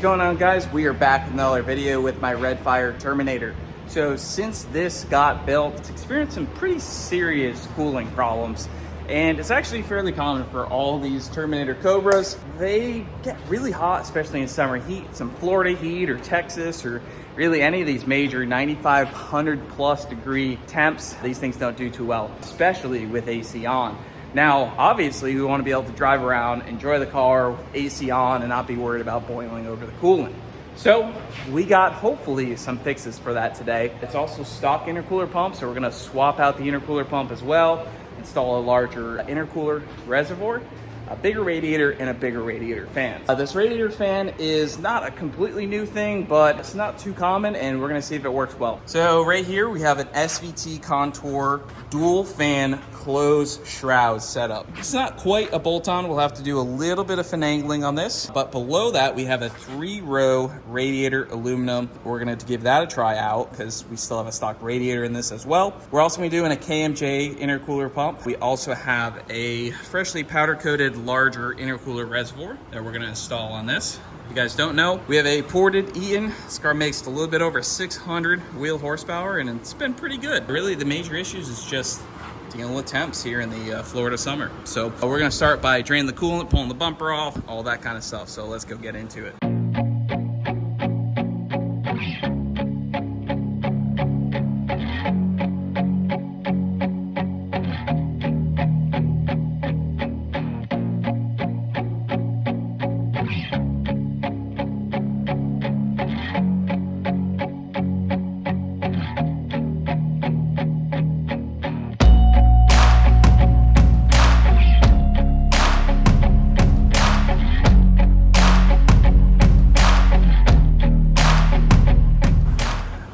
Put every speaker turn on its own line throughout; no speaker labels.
is going on, guys? We are back with another video with my Red Fire Terminator. So since this got built, it's experienced some pretty serious cooling problems, and it's actually fairly common for all these Terminator Cobras. They get really hot, especially in summer heat, some Florida heat or Texas or really any of these major 9500 plus degree temps. These things don't do too well, especially with AC on. Now, obviously, we want to be able to drive around, enjoy the car with AC on, and not be worried about boiling over the coolant. So we got hopefully some fixes for that today. It's also stock intercooler pump, so we're going to swap out the intercooler pump as well, install a larger intercooler reservoir, a bigger radiator, and a bigger radiator fan. This radiator fan is not a completely new thing, but it's not too common, and we're gonna see if it works well. So right here, we have an SVT Contour dual fan closed shroud setup. It's not quite a bolt-on. We'll have to do a little bit of finagling on this, but below that, we have a 3-row radiator aluminum. We're gonna give that a try out because we still have a stock radiator in this as well. We're also gonna be doing a KMJ intercooler pump. We also have a freshly powder-coated larger intercooler reservoir that we're going to install on this. If you guys don't know, we have a ported Eaton. This car makes a little bit over 600 wheel horsepower, and it's been pretty good. Really, the major issues is just dealing with temps here in the Florida summer. So we're going to start by draining the coolant, pulling the bumper off, all that kind of stuff. So let's go get into it.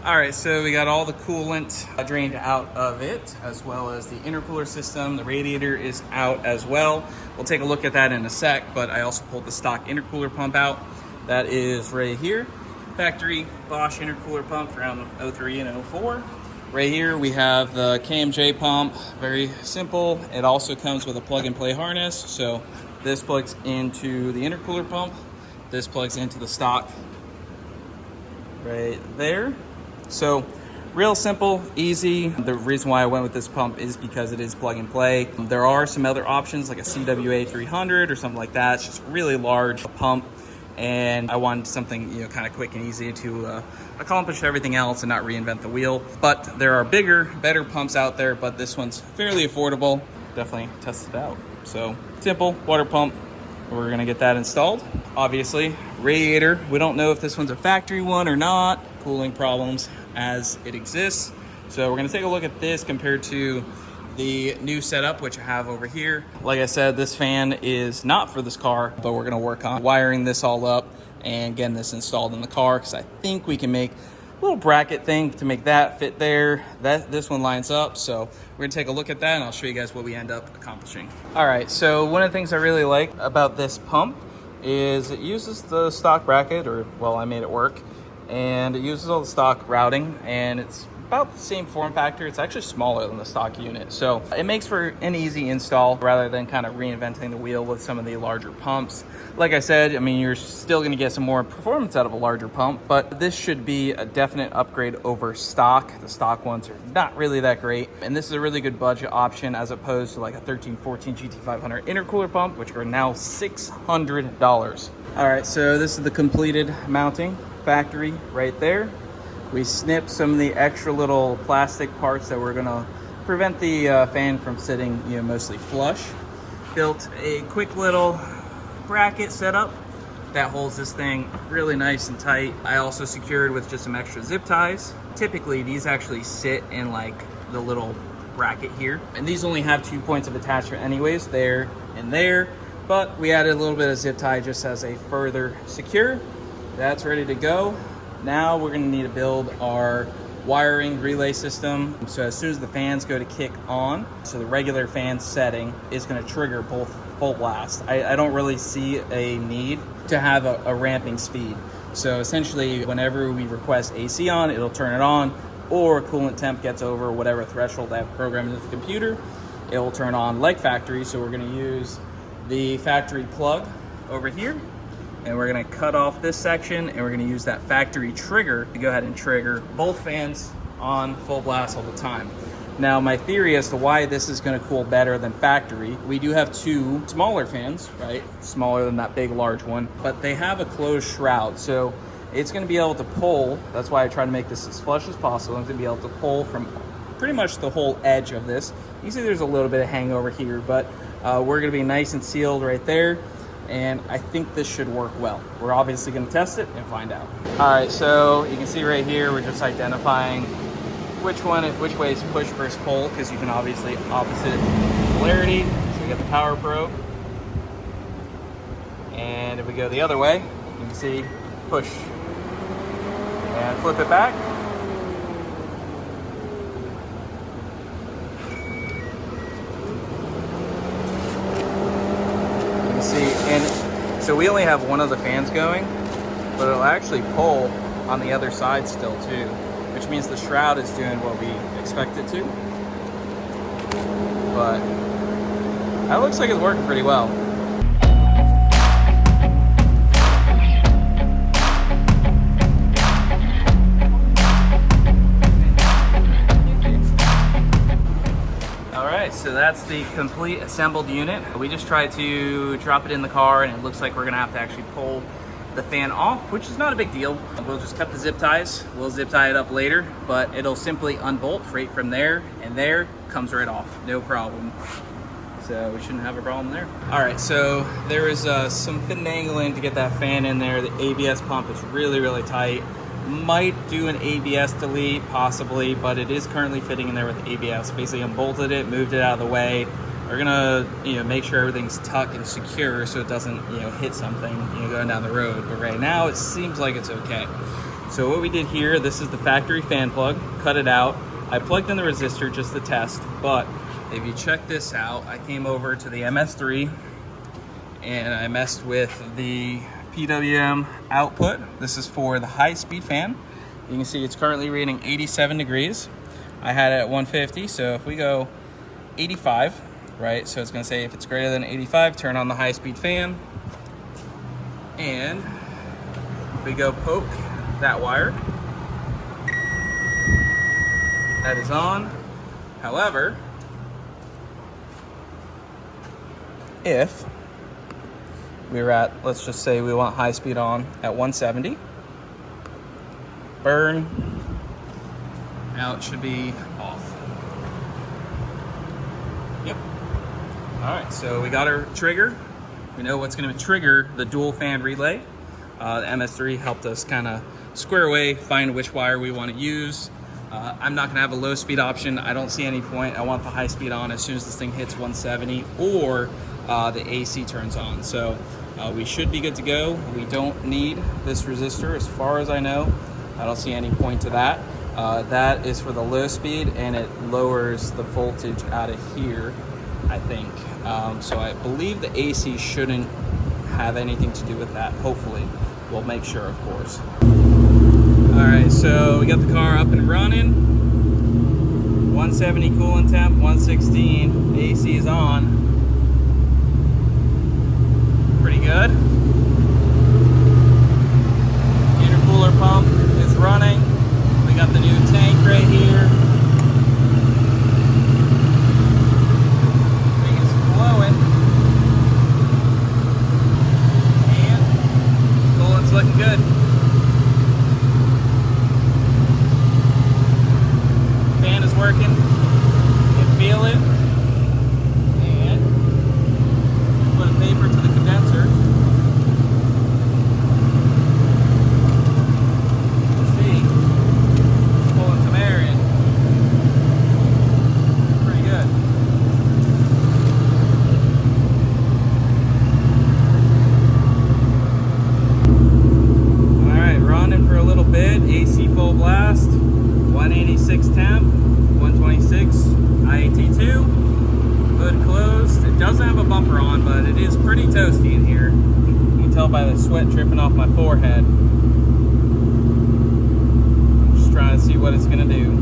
All right, so we got all the coolant drained out of it, as well as the intercooler system. The radiator is out as well. We'll take a look at that in a sec, but I also pulled the stock intercooler pump out. That is right here. Factory Bosch intercooler pump from 03 and 04. Right here, we have the KMJ pump, very simple. It also comes with a plug and play harness. So this plugs into the intercooler pump. This plugs into the stock right there. So real simple, easy. The reason why I went with this pump is because it is plug and play. There are some other options like a CWA 300 or something like that. It's just a really large pump, and I wanted something, kind of quick and easy to accomplish everything else and not reinvent the wheel. But there are bigger, better pumps out there, but this one's fairly affordable. Definitely test it out. So simple water pump. We're gonna get that installed. Obviously, radiator. We don't know if this one's a factory one or not. Cooling problems as it exists. So we're gonna take a look at this compared to the new setup, which I have over here. Like I said, this fan is not for this car, but we're gonna work on wiring this all up and getting this installed in the car, because I think we can make a little bracket thing to make that fit there. This one lines up, so we're gonna take a look at that and I'll show you guys what we end up accomplishing. All right, so one of the things I really like about this pump is it uses the stock bracket, or well, I made it work, and it uses all the stock routing, and it's about the same form factor. It's actually smaller than the stock unit, so it makes for an easy install rather than kind of reinventing the wheel with some of the larger pumps. Like I said, I mean, you're still going to get some more performance out of a larger pump, but this should be a definite upgrade over stock. The stock ones are not really that great, and this is a really good budget option as opposed to like a 1314 GT500 intercooler pump, which are now $600. All right, so this is the completed mounting factory right there. We snipped some of the extra little plastic parts that were gonna prevent the fan from sitting, mostly flush. Built a quick little bracket setup that holds this thing really nice and tight. I also secured with just some extra zip ties. Typically, these actually sit in like the little bracket here, and these only have 2 points of attachment anyways, there and there, but we added a little bit of zip tie just as a further secure. That's ready to go. Now we're gonna need to build our wiring relay system. So as soon as the fans go to kick on, so the regular fan setting is gonna trigger both full blast. I don't really see a need to have a ramping speed. So essentially, whenever we request AC on, it'll turn it on, or coolant temp gets over whatever threshold I have programmed into the computer, it will turn on like factory. So we're gonna use the factory plug over here, and we're gonna cut off this section, and we're gonna use that factory trigger to go ahead and trigger both fans on full blast all the time. Now, my theory as to why this is gonna cool better than factory, we do have two smaller fans, right? Smaller than that big, large one, but they have a closed shroud. So it's gonna be able to pull, that's why I try to make this as flush as possible. It's gonna be able to pull from pretty much the whole edge of this. You see there's a little bit of hangover here, but we're gonna be nice and sealed right there. And I think this should work well. We're obviously gonna test it and find out. All right, so you can see right here, we're just identifying which way is push versus pull, because you can obviously opposite polarity. So we got the power probe. And if we go the other way, you can see push. And flip it back. You can see, and so we only have one of the fans going, but it'll actually pull on the other side still too, which means the shroud is doing what we expect it to. But that looks like it's working pretty well. So that's the complete assembled unit. We just tried to drop it in the car, and it looks like we're gonna have to actually pull the fan off, which is not a big deal. We'll just cut the zip ties. We'll zip tie it up later, but it'll simply unbolt right from there, and there comes right off, no problem. So we shouldn't have a problem there. All right, so there is some finagling to get that fan in there. The ABS pump is really, really tight. Might do an ABS delete, possibly, but it is currently fitting in there with ABS. Basically unbolted it, moved it out of the way. We're gonna, make sure everything's tucked and secure so it doesn't, hit something, going down the road. But right now it seems like it's okay. So what we did here, this is the factory fan plug, cut it out. I plugged in the resistor just to test, but if you check this out, I came over to the MS3 and I messed with the PWM output. This is for the high-speed fan. You can see it's currently reading 87 degrees. I had it at 150, so if we go 85, right? So it's gonna say if it's greater than 85, turn on the high-speed fan. And we go poke that wire. That is on. However, if we're at, let's just say we want high speed on at 170. Burn. Now it should be off. Yep. All right, so we got our trigger. We know what's gonna trigger the dual fan relay. The MS3 helped us kind of square away, find which wire we want to use. I'm not gonna have a low speed option. I don't see any point. I want the high speed on as soon as this thing hits 170 or the AC turns on. So we should be good to go. We don't need this resistor as far as I know. I don't see any point to that. That is for the low speed, and it lowers the voltage out of here, I think. So I believe the AC shouldn't have anything to do with that. Hopefully. We'll make sure, of course. All right, so we got the car up and running. 170 coolant temp, 116, AC is on. Pretty good. Intercooler pump is running. We got the new tank right here. Thing is flowing. And coolant's looking good. Fan is working. You can feel it. And put a paper to the condenser. See, pulling some air in. Pretty good. All right, running for a little bit. AC full blast. 186 temp, 126 IAT2, hood closed. It doesn't have a bumper on, but it is pretty toasty in here. You can tell by the sweat dripping off my forehead. I'm just trying to see what it's gonna do.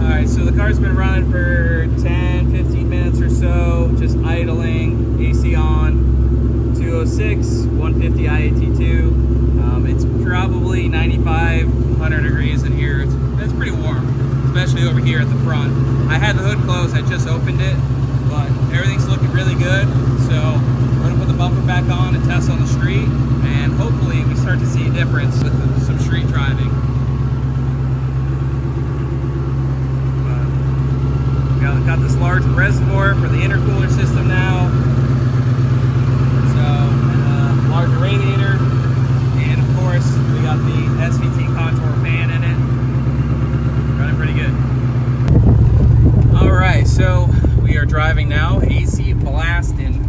All right, so the car's been running for 10, 15 minutes or so, just idling. 106, 150 IAT2. It's probably 95, 100 degrees in here. It's pretty warm, especially over here at the front. I had the hood closed, I just opened it, but everything's looking really good. So we're gonna put the bumper back on and test on the street, and hopefully we start to see a difference with some street driving. Got this large reservoir for the intercooler system now. So, and a larger radiator. And of course, we got the SVT contour fan in it. Running pretty good. All right, so we are driving now, AC blasting.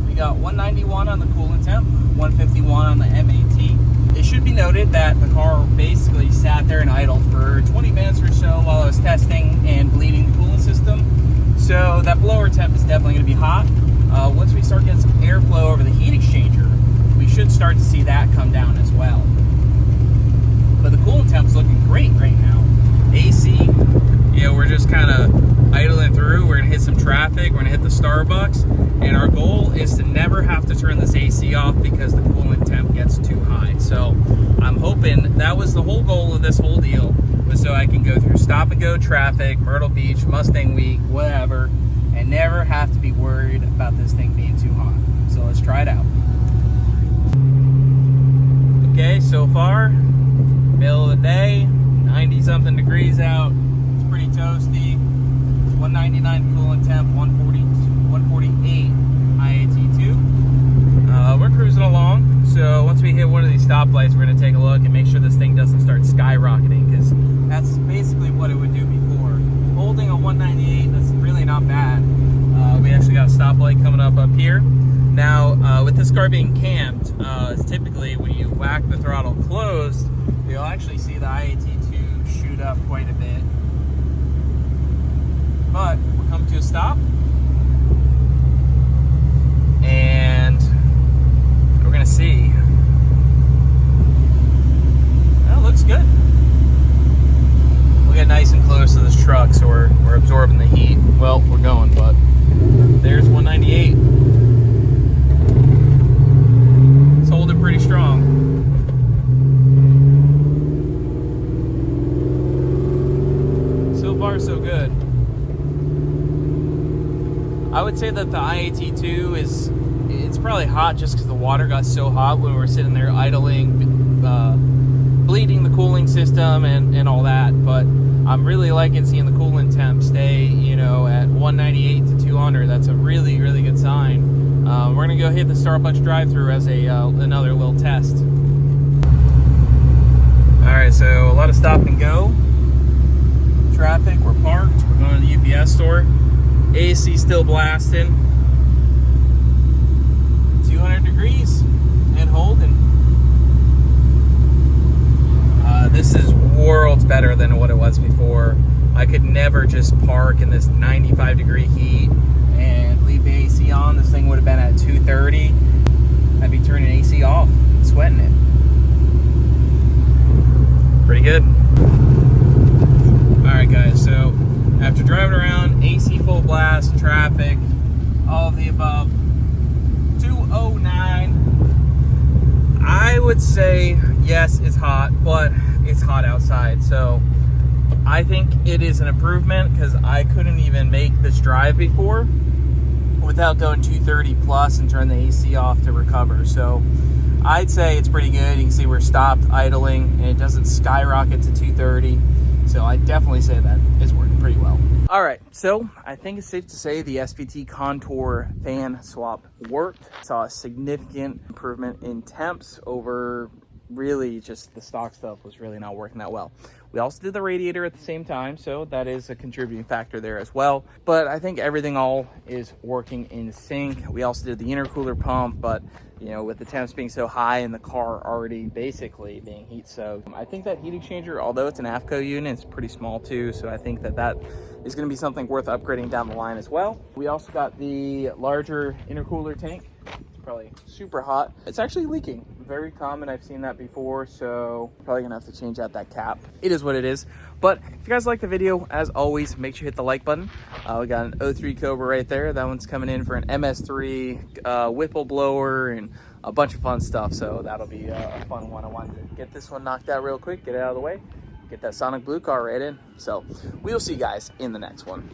We got 191 on the coolant temp, 151 on the MAT. It should be noted that the car basically sat there and idled for 20 minutes or so while I was testing and bleeding the coolant system. So that blower temp is definitely going to be hot. Once we start getting some airflow over the heat exchanger, we should start to see that come down as well. But the coolant temp is looking great right now. AC, we're just kind of idling through. We're going to hit some traffic. We're going to hit the Starbucks. And our goal is to never have to turn this AC off because the coolant temp gets too high. So I'm hoping that was the whole goal of this whole deal, was so I can go through stop and go traffic, Myrtle Beach, Mustang Week, whatever, and never have to be worried about this thing being too hot. So let's try it out. Okay, so far, middle of the day, 90 something degrees out. It's pretty toasty. 199 coolant temp, 148 IAT2. We're cruising along. So once we hit one of these stoplights, we're going to take a look and make sure this thing doesn't start skyrocketing, because that's basically what it would do before. Holding a 198, that's really not bad. We actually got a stoplight coming up here. Now, with this car being camped, typically when you whack the throttle closed, you'll actually see the IAT2 shoot up quite a bit. But we're coming to a stop, and we're gonna see. That looks good. We'll get nice and close to this truck so we're absorbing the heat. Well, we're going, but there's 198. It's holding pretty strong. So far, so good. I would say that the IAT2 it's probably hot just because the water got so hot when we were sitting there idling, bleeding the cooling system and all that. But I'm really liking seeing the coolant temp stay, at 198 to 200. That's a really, really good sign. We're gonna go hit the Starbucks drive-thru as another little test. All right, so a lot of stop and go traffic. We're parked. We're going to the UPS store. AC still blasting, 200 degrees and holding. This is worlds better than what it was before. I could never just park in this 95 degree heat and leave the AC on. This thing would have been at 230. I'd be turning AC off, sweating it. Pretty good. All right, guys, so after driving around, AC full blast, traffic, all of the above, 209. I would say, yes, it's hot, but it's hot outside. So I think it is an improvement, because I couldn't even make this drive before without going 230 plus and turn the AC off to recover. So I'd say it's pretty good. You can see we're stopped idling and it doesn't skyrocket to 230. So I definitely say that it's working pretty well. All right, so I think it's safe to say the SVT contour fan swap worked. Saw a significant improvement in temps over really just the stock stuff was really not working that well. We also did the radiator at the same time, so that is a contributing factor there as well. But I think everything all is working in sync. We also did the intercooler pump, but with the temps being so high and the car already basically being heat soaked, I think that heat exchanger, although it's an AFCO unit, it's pretty small too, so I think that is going to be something worth upgrading down the line as well. We also got the larger intercooler tank. It's probably super hot. It's actually leaking. very common. I've seen that before, so probably gonna have to change out that cap. It is what it is. But if you guys like the video, as always, make sure you hit the like button. We got an 03 Cobra right there. That one's coming in for an MS3 Whipple blower and a bunch of fun stuff. So that'll be a fun one. I wanted to get this one knocked out real quick, get it out of the way, get that Sonic Blue car right in. So we'll see you guys in the next one.